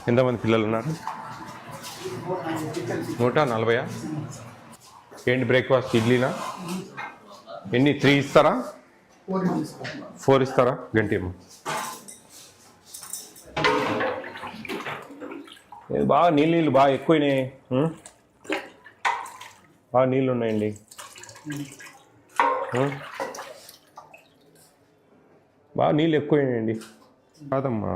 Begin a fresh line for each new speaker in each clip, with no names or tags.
ఎంతమంది పిల్లలు ఉన్నారు? 140. ఏంటి బ్రేక్ఫాస్ట్? ఇడ్లీనా? ఎన్ని 3 ఇస్తారా? 4 ఇస్తారా? గంటేమో బాగా నీళ్ళు బాగా ఎక్కువైనాయి. బాగా నీళ్ళు ఉన్నాయండి. బాగా నీళ్ళు ఎక్కువైనాయండి. కాదమ్మా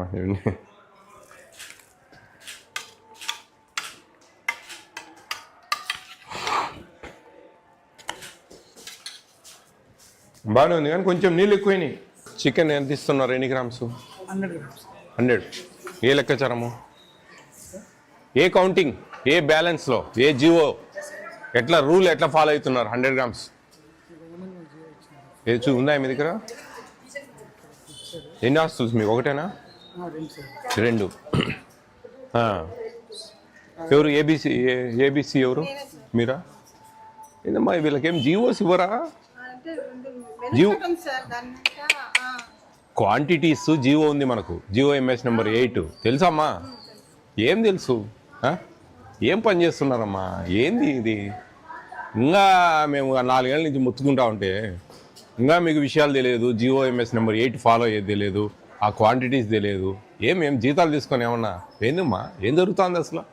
బాగానే ఉంది కానీ కొంచెం నీళ్ళు ఎక్కువైనాయి. చికెన్ ఎంత ఇస్తున్నారు? ఎన్ని గ్రామ్స్? 100. ఏ లెక్కాచారము? ఏ కౌంటింగ్? ఏ బ్యాలెన్స్లో? ఏ జియో? ఎట్లా రూల్ ఎట్లా ఫాలో అవుతున్నారు? 100 గ్రామ్స్ ఏది ఉందా మీ దగ్గర? ఎన్ని హాస్టల్స్ మీకు? ఒకటేనా? 2. ఎవరు ఏబిసి ఎవరు? మీరా? ఏందమ్మా వీళ్ళకేం జియోస్ ఇవ్వరా? జియో క్వాంటిటీస్ జియో ఉంది మనకు. జియో ఎంఎస్ నెంబర్ 8 తెలుసమ్మా? ఏం తెలుసు? ఏం పని చేస్తున్నారమ్మా? ఏంది ఇది? ఇంకా మేము 4 ఏళ్ళ నుంచి ముత్తుకుంటా ఉంటే ఇంకా మీకు విషయాలు తెలియదు. జియో ఎంఎస్ నెంబర్ 8 ఫాలో అయ్యేది తెలియదు. ఆ క్వాంటిటీస్ తెలియదు. ఏం జీతాలు తీసుకొని ఏమన్నా? ఏందమ్మా ఏం జరుగుతుంది అసలు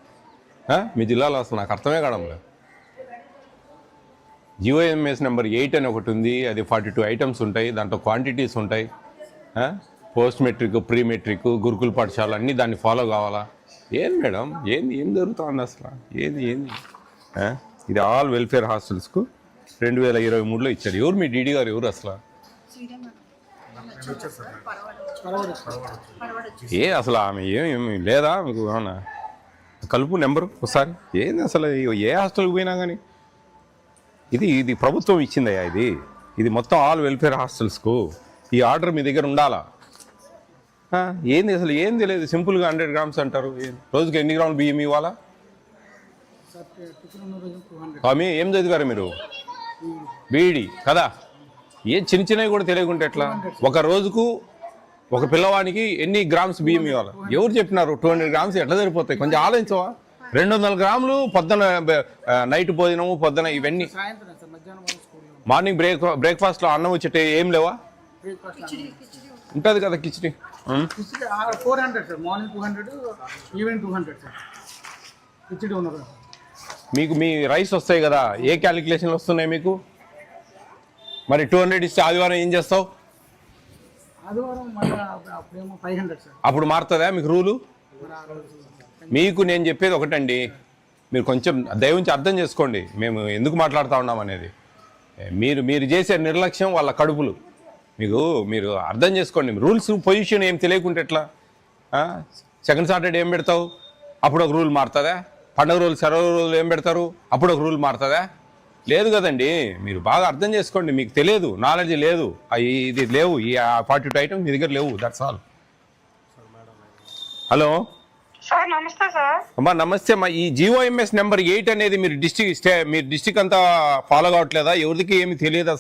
మీ జిల్లాలో? అసలు నాకు అర్థమే కావడంలేదు. జియో ఎంఎస్ నెంబర్ 8 అని ఒకటి ఉంది. అది 42 ఐటమ్స్ ఉంటాయి. దాంట్లో క్వాంటిటీస్ ఉంటాయి. పోస్ట్ మెట్రిక్, ప్రీ మెట్రిక్, గురుకుల పాఠశాల అన్నీ దాన్ని ఫాలో కావాలా? ఏం మేడం ఏం జరుగుతుంది అసలు? ఏంది ఇది ఆల్ వెల్ఫేర్ హాస్టల్స్కు 2023లో ఇచ్చారు. ఎవరు మీ డీడీ గారు? ఎవరు అసలు? అసలు ఆమె ఏమి లేదా మీకు? ఏమన్నా కలుపు నెంబరు ఒకసారి. ఏంది అసలు? ఏ హాస్టల్కి పోయినా కానీ ఇది ప్రభుత్వం ఇచ్చిందయ్యా. ఇది మొత్తం ఆల్ వెల్ఫేర్ హాస్టల్స్కు ఈ ఆర్డర్ మీ దగ్గర ఉండాలా? ఏంది అసలు? ఏం తెలియదు. సింపుల్గా 100 గ్రామ్స్ అంటారు. రోజుకి ఎన్ని గ్రాములు బియ్యం ఇవ్వాలా? ఏం చదివారు మీరు? బీఈడి కదా? చిన్నవి కూడా తెలియకుంటే ఎట్లా? ఒక రోజుకు ఒక పిల్లవానికి ఎన్ని గ్రామ్స్ బియ్యం ఇవ్వాలి? ఎవరు చెప్పినారు? 200 గ్రామ్స్ ఎట్లా సరిపోతాయి? కొంచెం ఆలోచించవా? 200 గ్రాములు పొద్దున, నైట్ భోజనము, పొద్దున ఇవన్నీ. మార్నింగ్ బ్రేక్ఫాస్ట్లో అన్నం వచ్చేటే ఏం లేవా? ఉంటుంది కదా khichdi.
400 sir. Morning 200, evening 200 sir. Khichdi ఉన్నది.
మీకు మీ రైస్ వస్తాయి కదా? ఏ క్యాలిక్యులేషన్లు వస్తున్నాయి మీకు? మరి 200 ఇస్తే ఆదివారం ఏం చేస్తావు?
ఆదివారం 500 సార్.
అప్పుడు మారుతుందా మీకు రూలు? మీకు నేను చెప్పేది ఒకటండి, మీరు కొంచెం దయవుంచి అర్థం చేసుకోండి మేము ఎందుకు మాట్లాడుతూ ఉన్నాం అనేది. మీరు చేసే నిర్లక్ష్యం వాళ్ళ కడుపులు. మీరు అర్థం చేసుకోండి. రూల్స్ పొజిషన్ ఏం తెలియకుంటే ఎట్లా? సెకండ్ సాటర్డే ఏం పెడతావు? అప్పుడు ఒక రూల్ మారుతుందా? పండుగ రోజులు, సెలవు రోజులు ఏం పెడతారు? అప్పుడు ఒక రూల్ మారుతుందా? లేదు కదండి. మీరు బాగా అర్థం చేసుకోండి. మీకు తెలియదు, నాలెడ్జ్ లేదు. ఇది లేవు. ఈ 42 ఐటమ్స్ మీ దగ్గర లేవు. That's all. హలో
సార్, నమస్తే సార్.
అమ్మా నమస్తే అమ్మా. ఈ జిఓఎంఎస్ నెంబర్ 8 అనేది మీరు డిస్ట్రిక్ట్ అంతా ఫాలో కావట్లేదా? ఎవరికి ఏమి తెలియదు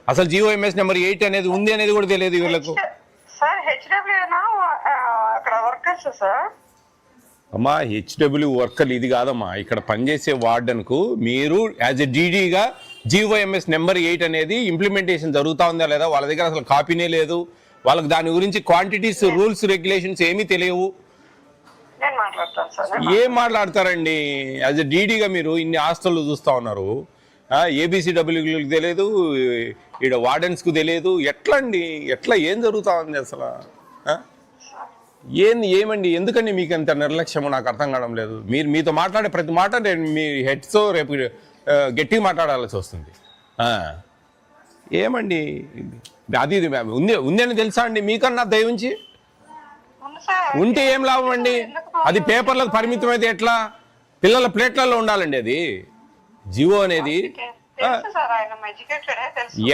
అసలు జిఓఎంఎస్ నెంబర్ 8 అనేది ఉంది అనేది కూడా తెలియదు వీళ్ళకు.
సార్ హెచ్డబ్ల్యూనా అక్కడ వర్కర్స్ సార్?
అమ్మా హెచ్డబ్ల్యూ వర్కర్లు ఇది కాదమ్మా. ఇక్కడ పనిచేసే వార్డెన్కు మీరు యాజ్ ఎ డీడీగా జిఓఎంఎస్ నెంబర్ 8 అనేది ఇంప్లిమెంటేషన్ జరుగుతూ ఉందా లేదా? వాళ్ళ దగ్గర అసలు కాపీనే లేదు. వాళ్ళకి దాని గురించి క్వాంటిటీస్, రూల్స్, రెగ్యులేషన్స్ ఏమీ తెలియవు. ఏం మాట్లాడతారండి? యాజ్ ఎ డీడీగా మీరు ఇన్ని హాస్టళ్ళు చూస్తూ ఉన్నారు. ఏబిసిడబ్ల్యూకి తెలియదు, ఇక్కడ వార్డెన్స్కు తెలియదు. ఎట్లా అండి? ఏం జరుగుతూ ఉంది అసలు? ఏమండి ఎందుకండి మీకు అంత నిర్లక్ష్యము? నాకు అర్థం కావడం లేదు. మీతో మాట్లాడే ప్రతి మాట నేను మీ హెడ్స్తో రేపు గట్టిగా మాట్లాడాల్సి వస్తుంది. ఏమండి అది ఉందని తెలుసా అండి మీకన్నా దయవుంచి? ఉంటే ఏం లాభం అండి? అది పేపర్లకు పరిమితం అయితే ఎట్లా? పిల్లల ప్లేట్లలో ఉండాలండి అది. జియో అనేది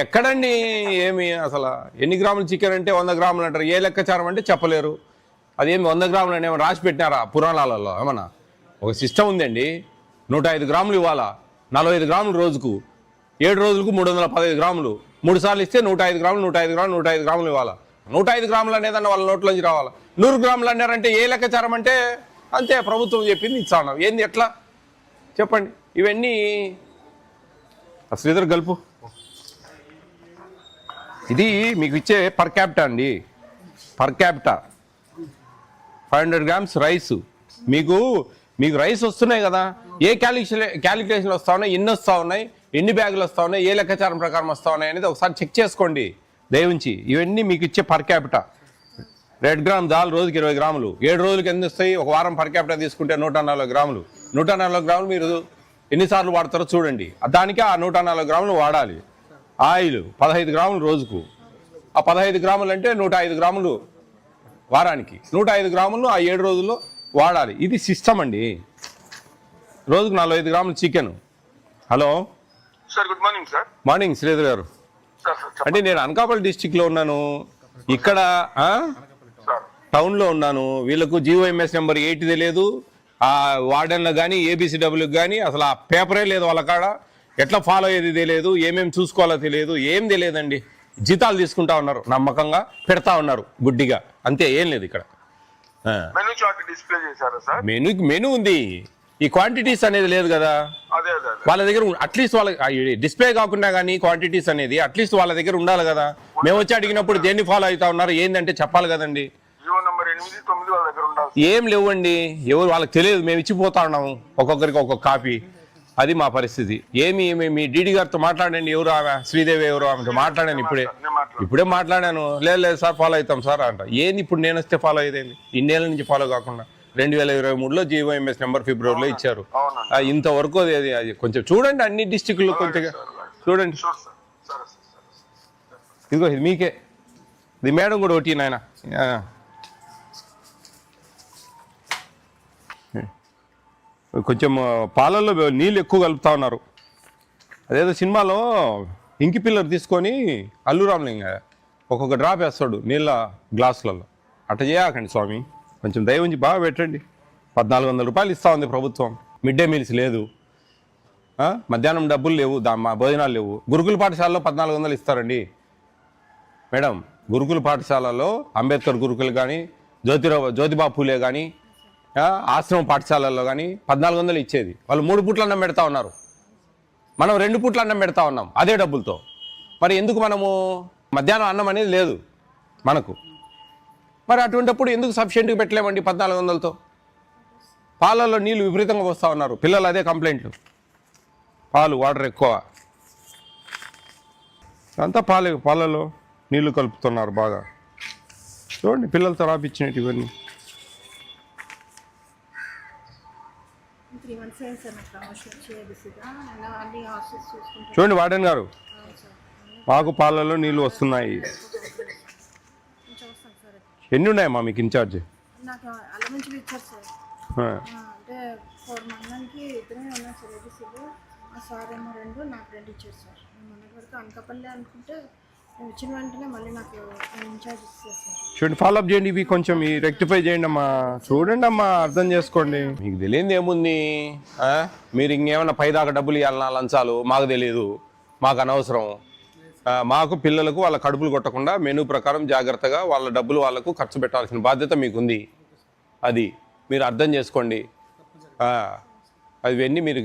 ఎక్కడండి? ఏమి అసలు ఎన్ని గ్రాములు చికెన్ అంటే 100 గ్రాములు అంటారు. ఏ లెక్కచారం అంటే చెప్పలేరు. అదేమి 100 గ్రాములు అని ఏమైనా రాసి పెట్టినారా పురాణాలలో? ఏమన్నా ఒక సిస్టమ్ ఉందండి. 105 గ్రాములు ఇవ్వాలా, 45 గ్రాములు రోజుకు, 7 రోజులకు 315 గ్రాములు, 3 సార్లు ఇస్తే 105 గ్రాములు 105 గ్రాములు 105 గ్రాములు ఇవ్వాలా. 105 గ్రాములు అనేదన్న వాళ్ళ నోట్లోంచి రావాలి. 100 గ్రాములు అన్నారంటే ఏ లెక్కచారం అంటే అంతే, ప్రభుత్వం చెప్పింది ఇస్తాను. ఏంది ఎట్లా చెప్పండి? ఇవన్నీ శ్రీధర్ గల్పు. ఇది మీకు ఇచ్చే పర్ క్యాపిటా అండి, పర్ క్యాపిటా 500 గ్రామ్స్ రైస్. మీకు రైస్ వస్తున్నాయి కదా, ఏ క్యాలిక్యులేషన్లు వస్తూ ఉన్నాయి, ఎన్ని వస్తూ ఉన్నాయి, ఎన్ని బ్యాగులు వస్తూ ఉన్నాయి, ఏ లెక్కాచారం ప్రకారం వస్తూ ఉన్నాయి అనేది ఒకసారి చెక్ చేసుకోండి దయవుంచి. ఇవన్నీ మీకు ఇచ్చే పర్ క్యాపిటా. 1 గ్రామ్ దాల్ రోజుకి 20 గ్రాములు, 7 రోజులకి ఎన్ని వస్తాయి? ఒక వారం పర్ క్యాపిటా తీసుకుంటే 140 గ్రాములు. 140 గ్రాములు మీరు ఎన్నిసార్లు వాడతారో చూడండి, దానికి ఆ 140 గ్రాములు వాడాలి. ఆయిల్ 15 గ్రాములు రోజుకు, ఆ 15 గ్రాములు అంటే 105 గ్రాములు వారానికి. 105 గ్రాములు ఆ 7 రోజుల్లో వాడాలి. ఇది సిస్టమ్ అండి. రోజుకు 45 గ్రాములు chicken. Hello
sir, good morning sir.
Morning Sridhar గారు. అంటే నేను అనకాపల్లి డిస్టిక్లో ఉన్నాను, ఇక్కడ టౌన్లో ఉన్నాను. వీళ్ళకు GOMS నెంబర్ 8 తెలియదు, ఆ వార్డెన్లో కానీ ఏబిసిడబ్ల్యూకి కానీ అసలు ఆ పేపరే లేదు వాళ్ళ కాడ. ఎట్లా ఫాలో అయ్యేది తెలియదు, ఏమేమి చూసుకోవాలో తెలియదు, ఏం తెలియదండి. జీతాలు తీసుకుంటా ఉన్నారు, నమ్మకంగా పెడతా ఉన్నారు గుడ్డిగా, అంతే, ఏం లేదు ఇక్కడ.
మెనూ చార్ట్ డిస్ప్లే చేశారా సార్?
మెనూ ఉంది, ఈ క్వాంటిటీస్ అనేది లేదు కదా
అదే
వాళ్ళ దగ్గర. అట్లీస్ట్ వాళ్ళ డిస్ప్లే కాకుండా కానీ క్వాంటిటీస్ అనేది అట్లీస్ట్ వాళ్ళ దగ్గర ఉండాలి కదా. మేము వచ్చి అడిగినప్పుడు దేన్ని ఫాలో అవుతా ఉన్నారు ఏంటంటే చెప్పాలి కదండి.
జీవో నంబర్ 8, 9 వాళ్ళ దగ్గర ఉండాలి.
ఏం లేవండి, ఎవరు వాళ్ళకి తెలియదు. మేము ఇచ్చిపోతా ఉన్నాము ఒక్కొక్కరికి ఒక్కొక్క కాపీ. అది మా పరిస్థితి. మీ డీడీ గారితో మాట్లాడండి. ఎవరు ఆమె? శ్రీదేవి ఎవరు? ఆమెతో మాట్లాడాను ఇప్పుడే మాట్లాడాను. లేదు సార్ ఫాలో అవుతాం సార్ అంట. ఏంది ఇప్పుడు నేను వస్తే ఫాలో అయ్యేది? ఇన్నేళ్ళ నుంచి ఫాలో కాకుండా 2023లో GOMS నెంబర్ ఫిబ్రవరిలో ఇచ్చారు. ఇంతవరకు అది కొంచెం చూడండి, అన్ని డిస్టిక్లు కొంచెం చూడండి. ఇదిగో ఇది మీకే, ఇది మేడం కూడా ఒకటి నాయన. కొంచెం పాలల్లో నీళ్ళు ఎక్కువ కలుపుతా ఉన్నారు. అదేదో సినిమాలో ఇంకి పిల్లర్ తీసుకొని అల్లు రామలింగ ఒక్కొక్క డ్రాప్ వేస్తాడు నీళ్ళ గ్లాసులలో. అట్లా చేయకండి స్వామి, కొంచెం దయ ఉంచి బాగా పెట్టండి. 1400 రూపాయలు ఇస్తూ ఉంది ప్రభుత్వం. మిడ్ డే మీల్స్ లేదు, మధ్యాహ్నం డబ్బులు లేవు, మా భోజనాలు లేవు. గురుకుల పాఠశాలలో 1400 ఇస్తారండి మేడం. గురుకుల పాఠశాలలో అంబేద్కర్ గురుకులు కానీ, జ్యోతిబా పూలే కానీ, ఆశ్రమ పాఠశాలల్లో కానీ 1400 ఇచ్చేది. వాళ్ళు 3 పూట్ల అన్నం పెడతా ఉన్నారు, మనం 2 పూట్ల అన్నం పెడతా ఉన్నాం అదే డబ్బులతో. మరి ఎందుకు మనము మధ్యాహ్నం అన్నం అనేది లేదు మనకు? మరి అటువంటిప్పుడు ఎందుకు సఫిషియెంట్గా పెట్టలేమండి 1400తో? పాలల్లో నీళ్ళు విపరీతంగా వస్తూ ఉన్నారు, పిల్లలు అదే కంప్లైంట్లు. పాలు వాటర్ ఎక్కువ, అంతా పాలలో నీళ్లు కలుపుతున్నారు బాగా. చూడండి పిల్లలతో రాపిచ్చినట్టు ఇవన్నీ. చూడండి వార్డెన్ గారు, మాకు పాలలో నీళ్ళు వస్తున్నాయి. ఎన్ని ఉన్నాయమ్మా మీకు ఇన్ఛార్జ్?
నాకు అలా నుంచి ఇచ్చారు సార్. అంటే 4 మందికి 2 ఉన్నాయి సార్ ఏబీసీలు. ఆ సార్ ఏమో 2, నాకు 2 ఇచ్చారు సార్. మన వరకు అనకాపల్లి అనుకుంటే నేను వచ్చిన వెంటనే మళ్ళీ నాకు ఇన్ఛార్జ్ ఇచ్చారు సార్.
చూడండి ఫాలో అప్ చేయండి, ఇవి కొంచెం రెక్టిఫై చేయండి అమ్మా. చూడండి అమ్మా, అర్థం చేసుకోండి. మీకు తెలియదు ఏముంది, మీరు ఇంకేమైనా పైదాకా డబ్బులు ఇవ్వాలన్నా లంచాలు మాకు తెలియదు, మాకు అనవసరం. మాకు పిల్లలకు వాళ్ళ కడుపులు కొట్టకుండా మెనూ ప్రకారం జాగ్రత్తగా వాళ్ళ డబ్బులు వాళ్ళకు ఖర్చు పెట్టాల్సిన బాధ్యత మీకుంది. అది మీరు అర్థం చేసుకోండి. అవన్నీ మీరు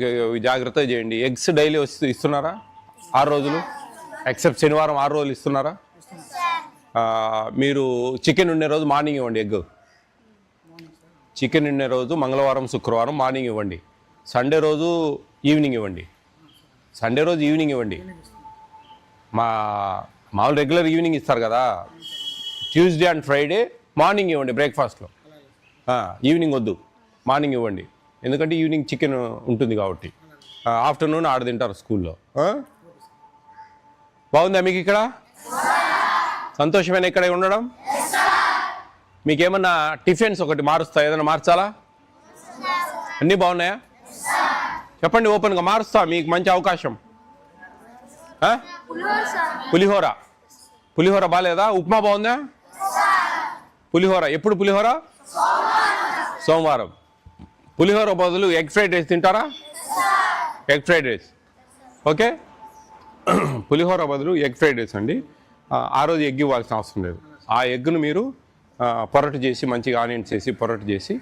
జాగ్రత్తగా చేయండి. ఎగ్స్ డైలీ ఇస్తున్నారా 6 రోజులు? ఎక్సెప్ట్ శనివారం 6 రోజులు ఇస్తున్నారా? మీరు చికెన్ ఉండే రోజు మార్నింగ్ ఇవ్వండి ఎగ్. చికెన్ ఉండే రోజు మంగళవారం శుక్రవారం మార్నింగ్ ఇవ్వండి. సండే రోజు ఈవినింగ్ ఇవ్వండి. సండే రోజు ఈవినింగ్ ఇవ్వండి. మామూలు రెగ్యులర్ ఈవినింగ్ ఇస్తారు కదా, ట్యూస్డే అండ్ ఫ్రైడే మార్నింగ్ ఇవ్వండి బ్రేక్ఫాస్ట్లో. ఈవినింగ్ వద్దు, మార్నింగ్ ఇవ్వండి. ఎందుకంటే ఈవినింగ్ చికెన్ ఉంటుంది కాబట్టి. ఆఫ్టర్నూన్ ఆడ తింటారు స్కూల్లో. బాగుందా మీకు ఇక్కడ? సంతోషమైన ఇక్కడ ఉండడం? మీకేమన్నా టిఫిన్స్ ఒకటి మారుస్తా, ఏదైనా మార్చాలా? అన్నీ బాగున్నాయా? చెప్పండి ఓపెన్గా. మారుస్తా, మీకు మంచి అవకాశం. పులిహోర బాగాలేదా? ఉప్మా బాగుందా? పులిహోర ఎప్పుడు? పులిహోర సోమవారం. పులిహోర బదులు ఎగ్ ఫ్రైడ్ రైస్ తింటారా? Egg fried rice okay. Pulihora బదులు ఎగ్ ఫ్రైడ్ రైస్ అండి. ఆ రోజు ఎగ్ ఇవ్వాల్సిన అవసరం లేదు. ఆ ఎగ్గును మీరు పొరటు చేసి మంచిగా ఆనియన్స్ వేసి పొరటు చేసి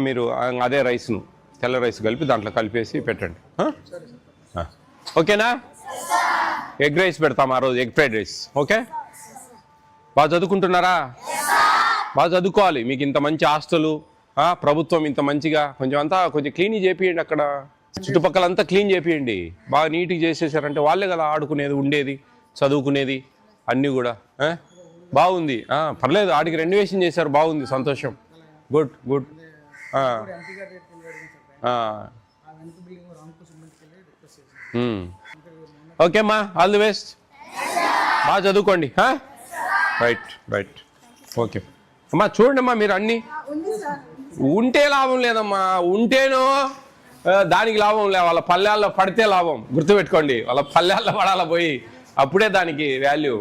మీరు అదే రైస్ను తెల్ల రైస్ కలిపి దాంట్లో కలిపేసి పెట్టండి. ఓకేనా? ఎగ్ రైస్ పెడతాం ఆ రోజు, ఎగ్ ఫ్రైడ్ రైస్. ఓకే, బాగా చదువుకుంటున్నారా? బాగా చదువుకోవాలి. మీకు ఇంత మంచి హాస్టలు, ప్రభుత్వం ఇంత మంచిగా కొంచెం అంతా కొంచెం క్లీన్ చేపియండి. అక్కడ చుట్టుపక్కల అంతా క్లీన్ చేపియండి. బాగా నీట్గా చేసేసారంటే వాళ్ళే కదా ఆడుకునేది, ఉండేది, చదువుకునేది అన్నీ కూడా. బాగుంది, పర్లేదు. ఆడికి రెనోవేషన్ చేశారు, బాగుంది, సంతోషం. Good good.
ఎంపీ గారు రేపు అడిగాను సార్. ఆ వెనక బిల్డింగ్ రాంకో సిమెంట్కి వెళ్ళి రిక్వెస్ట్ చేశాను.
ఓకే అమ్మా, ఆల్ ది బెస్ట్. బాగా చదువుకోండి. Right right. ఓకే అమ్మా, చూడండి అమ్మా, మీరు అన్నీ ఉంటే లాభం లేదమ్మా. ఉంటేనో దానికి లాభం లే, వాళ్ళ పల్లెల్లో పడితే లాభం. గుర్తుపెట్టుకోండి, వాళ్ళ పల్లెల్లో పడాల పోయి, అప్పుడే దానికి వాల్యూ.